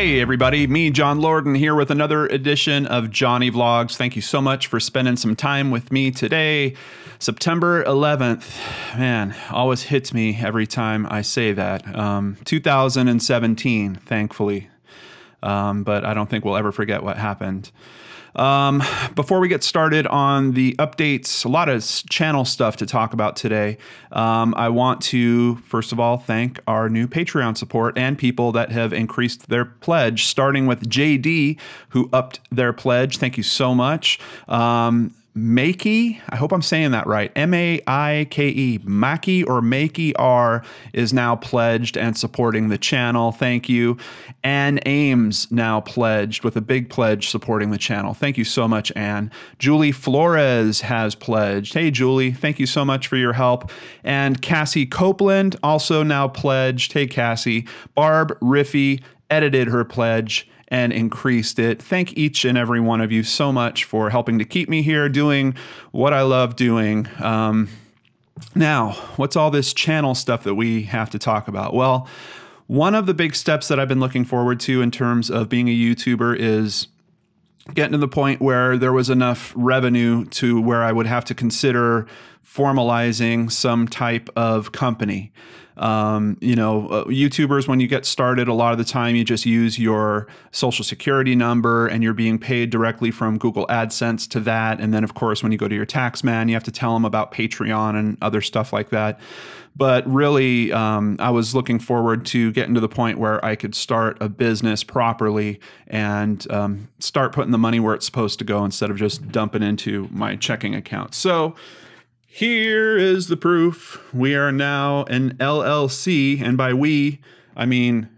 Hey everybody, me, John Lorden, here with another edition of Johnny Vlogs. Thank you so much for spending some time with me today. September 11th, man, always hits me every time I say that. 2017, thankfully, but I don't think we'll ever forget what happened. Before we get started on the updates, a lot of channel stuff to talk about today. I want to, first of all, thank our new Patreon support and people that have increased their pledge, starting with JD, who upped their pledge. Thank you so much. Makey, I hope I'm saying that right. M-A-I-K-E, Maki or Makey R is now pledged and supporting the channel. Thank you. Ann Ames now pledged with a big pledge supporting the channel. Thank you so much, Ann. Julie Flores has pledged. Hey, Julie, thank you so much for your help. And Cassie Copeland also now pledged. Hey, Cassie. Barb Riffy edited her pledge and increased it. Thank each and every one of you so much for helping to keep me here doing what I love doing. Now, what's all this channel stuff that we have to talk about? Well, one of the big steps that I've been looking forward to in terms of being a YouTuber is getting to the point where there was enough revenue to where I would have to consider formalizing some type of company. YouTubers, when you get started, a lot of the time you just use your social security number and you're being paid directly from Google AdSense to that. And then, of course, when you go to your tax man, you have to tell them about Patreon and other stuff like that. But really, I was looking forward to getting to the point where I could start a business properly and start putting the money where it's supposed to go instead of just dumping into my checking account. So here is the proof. We are now an LLC, and by we, I mean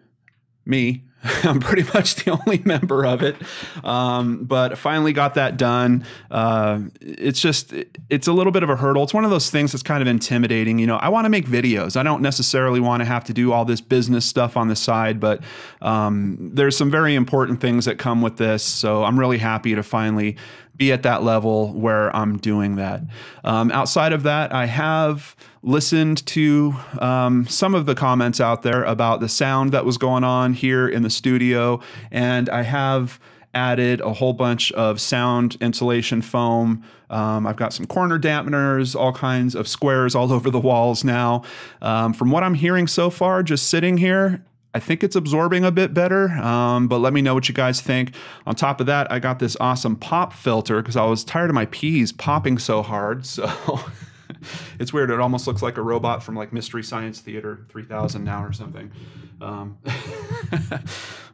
me. I'm pretty much the only member of it, but I finally got that done. It's a little bit of a hurdle. It's one of those things that's kind of intimidating. You know, I want to make videos. I don't necessarily want to have to do all this business stuff on the side, but there's some very important things that come with this. So I'm really happy to finally be at that level where I'm doing that. Outside of that, I have listened to some of the comments out there about the sound that was going on here in the studio, and I have added a whole bunch of sound insulation foam. I've got some corner dampeners, all kinds of squares all over the walls now. From what I'm hearing so far, just sitting here, I think it's absorbing a bit better, but let me know what you guys think. On top of that, I got this awesome pop filter because I was tired of my peas popping so hard. So it's weird. It almost looks like a robot from like Mystery Science Theater 3000 now or something.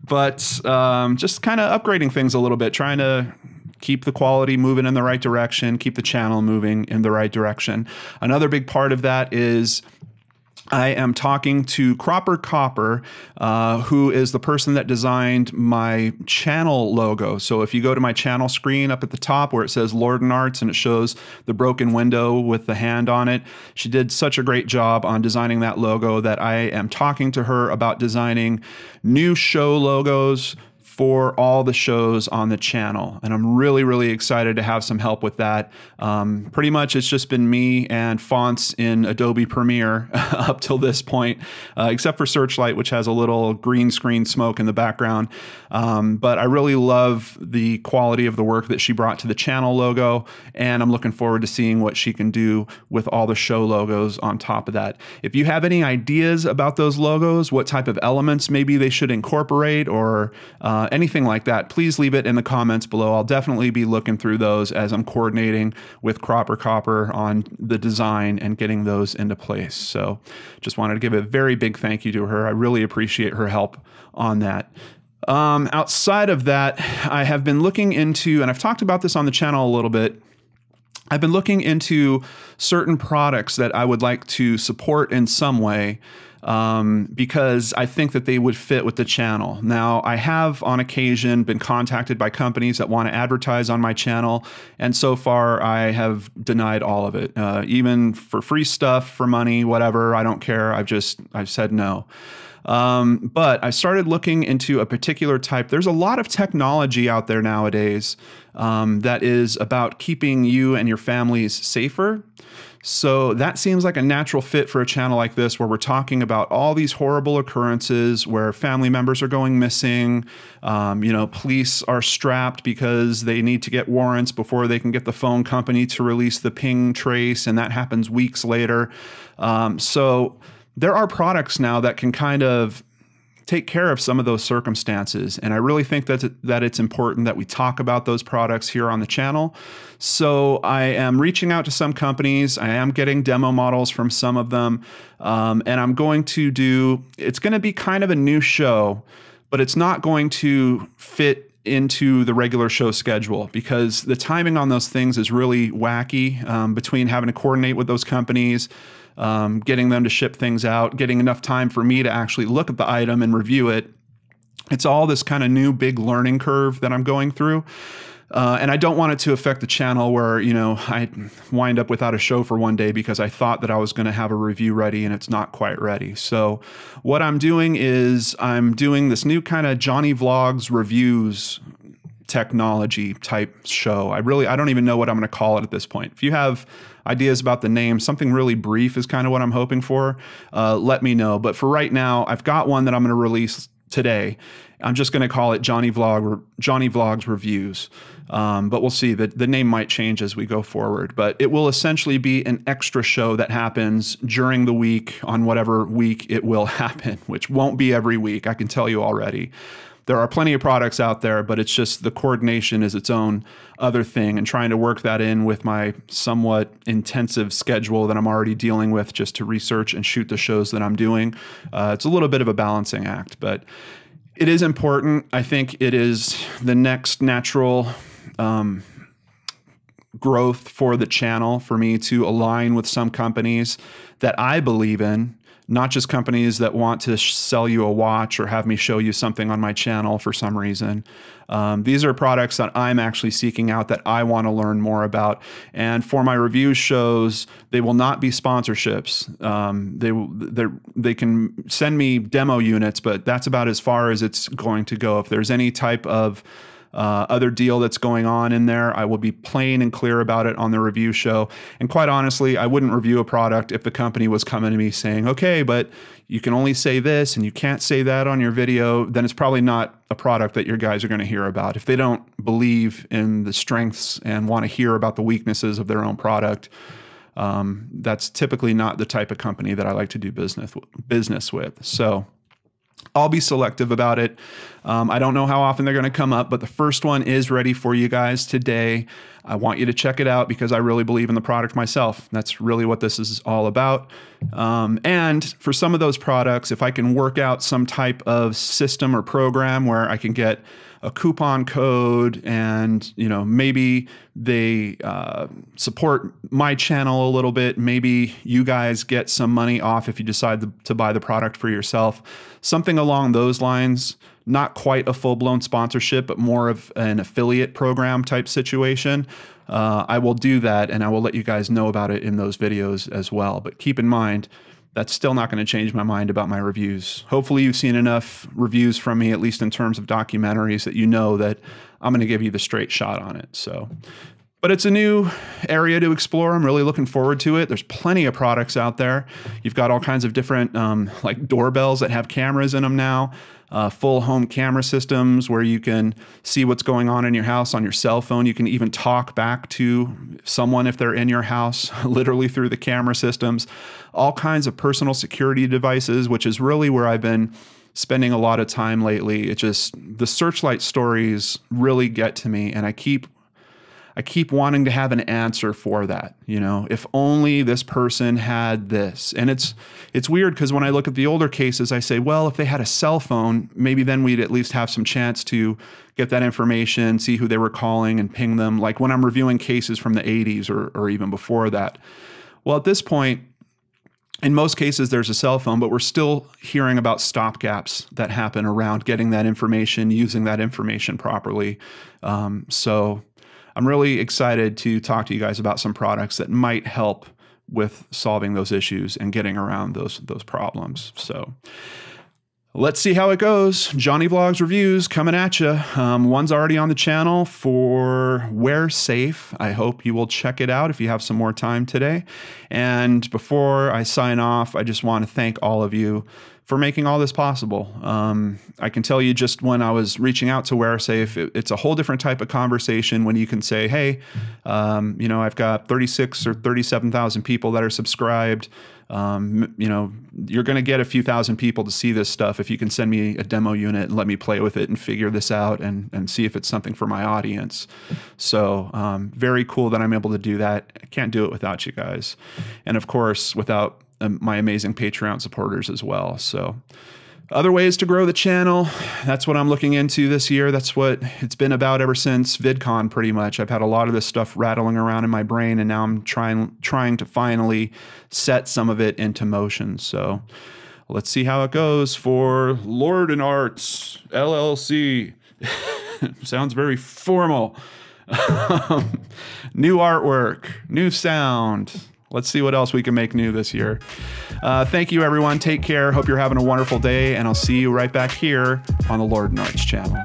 But just kind of upgrading things a little bit, trying to keep the quality moving in the right direction, keep the channel moving in the right direction. Another big part of that is I am talking to Copper, who is the person that designed my channel logo. So if you go to my channel screen up at the top where it says LordanArts and it shows the broken window with the hand on it, she did such a great job on designing that logo that I am talking to her about designing new show logos for all the shows on the channel. And I'm really, really excited to have some help with that. Pretty much it's just been me and fonts in Adobe Premiere up till this point, except for Searchlight, which has a little green screen smoke in the background. But I really love the quality of the work that she brought to the channel logo, and I'm looking forward to seeing what she can do with all the show logos on top of that. If you have any ideas about those logos, what type of elements maybe they should incorporate or anything like that, please leave it in the comments below. I'll definitely be looking through those as I'm coordinating with Copper on the design and getting those into place. So just wanted to give a very big thank you to her. I really appreciate her help on that. Outside of that, I have been looking into, and I've talked about this on the channel a little bit, I've been looking into certain products that I would like to support in some way, because I think that they would fit with the channel. Now, I have on occasion been contacted by companies that want to advertise on my channel, and so far I have denied all of it. Even for free stuff, for money, whatever, I don't care. I've said no. But I started looking into a particular type. There's a lot of technology out there nowadays that is about keeping you and your families safer. So that seems like a natural fit for a channel like this, where we're talking about all these horrible occurrences where family members are going missing. Police are strapped because they need to get warrants before they can get the phone company to release the ping trace, and that happens weeks later. So there are products now that can kind of take care of some of those circumstances. And I really think that it's important that we talk about those products here on the channel. So I am reaching out to some companies. I am getting demo models from some of them. And I'm going to it's going to be kind of a new show, but it's not going to fit into the regular show schedule because the timing on those things is really wacky, between having to coordinate with those companies, getting them to ship things out, getting enough time for me to actually look at the item and review it. It's all this kind of new big learning curve that I'm going through. And I don't want it to affect the channel where, I wind up without a show for one day because I thought that I was going to have a review ready and it's not quite ready. So what I'm doing is I'm doing this new kind of JohnnyVlogs reviews technology type show. I don't even know what I'm going to call it at this point. If you have ideas about the name, something really brief is kind of what I'm hoping for, let me know. But for right now, I've got one that I'm going to release today. I'm just going to call it JohnnyVlogs Reviews. But we'll see. The name might change as we go forward. But it will essentially be an extra show that happens during the week on whatever week it will happen, which won't be every week, I can tell you already. There are plenty of products out there, but it's just the coordination is its own other thing, and trying to work that in with my somewhat intensive schedule that I'm already dealing with just to research and shoot the shows that I'm doing. It's a little bit of a balancing act, but it is important. I think it is the next natural growth for the channel for me to align with some companies that I believe in. Not just companies that want to sell you a watch or have me show you something on my channel for some reason. These are products that I'm actually seeking out that I want to learn more about. And for my review shows, they will not be sponsorships. They can send me demo units, but that's about as far as it's going to go. If there's any type of other deal that's going on in there, I will be plain and clear about it on the review show. And quite honestly, I wouldn't review a product if the company was coming to me saying, okay, but you can only say this and you can't say that on your video. Then it's probably not a product that your guys are going to hear about. If they don't believe in the strengths and want to hear about the weaknesses of their own product, that's typically not the type of company that I like to do business with. So I'll be selective about it. I don't know how often they're going to come up, but the first one is ready for you guys today. I want you to check it out because I really believe in the product myself. That's really what this is all about. And for some of those products, if I can work out some type of system or program where I can get a coupon code and, maybe they support my channel a little bit. Maybe you guys get some money off if you decide to buy the product for yourself. Something along those lines, not quite a full-blown sponsorship, but more of an affiliate program type situation. I will do that, and I will let you guys know about it in those videos as well. But keep in mind, that's still not going to change my mind about my reviews. Hopefully you've seen enough reviews from me, at least in terms of documentaries, that you know that I'm going to give you the straight shot on it. But it's a new area to explore. I'm really looking forward to it. There's plenty of products out there. You've got all kinds of different like doorbells that have cameras in them now. Full home camera systems where you can see what's going on in your house on your cell phone. You can even talk back to someone if they're in your house, literally through the camera systems. All kinds of personal security devices, which is really where I've been spending a lot of time lately. The Searchlight stories really get to me, and I keep wanting to have an answer for that. If only this person had this. And it's weird because when I look at the older cases, I say, well, if they had a cell phone, maybe then we'd at least have some chance to get that information, see who they were calling and ping them. Like when I'm reviewing cases from the 80s or even before that. Well, at this point, in most cases, there's a cell phone, but we're still hearing about stopgaps that happen around getting that information, using that information properly. So I'm really excited to talk to you guys about some products that might help with solving those issues and getting around those problems. So Let's see how it goes. Johnny Vlogs reviews coming at you. One's already on the channel for Wear Safe. I hope you will check it out if you have some more time today. And before I sign off, I just want to thank all of you for making all this possible. I can tell you, just when I was reaching out to Wear Safe, it's a whole different type of conversation when you can say, hey, you know, I've got 36 or 37,000 people that are subscribed. You know, you're going to get a few thousand people to see this stuff if you can send me a demo unit and let me play with it and figure this out and see if it's something for my audience. So very cool that I'm able to do that. I can't do it without you guys. And of course, without my amazing Patreon supporters as well. So other ways to grow the channel, that's what I'm looking into this year. That's what it's been about ever since VidCon, pretty much. I've had a lot of this stuff rattling around in my brain, and now I'm trying to finally set some of it into motion. So let's see how it goes for LordanArts LLC. Sounds very formal. New artwork, new sound. Let's see what else we can make new this year. Thank you, everyone. Take care. Hope you're having a wonderful day, and I'll see you right back here on the LordanArts channel.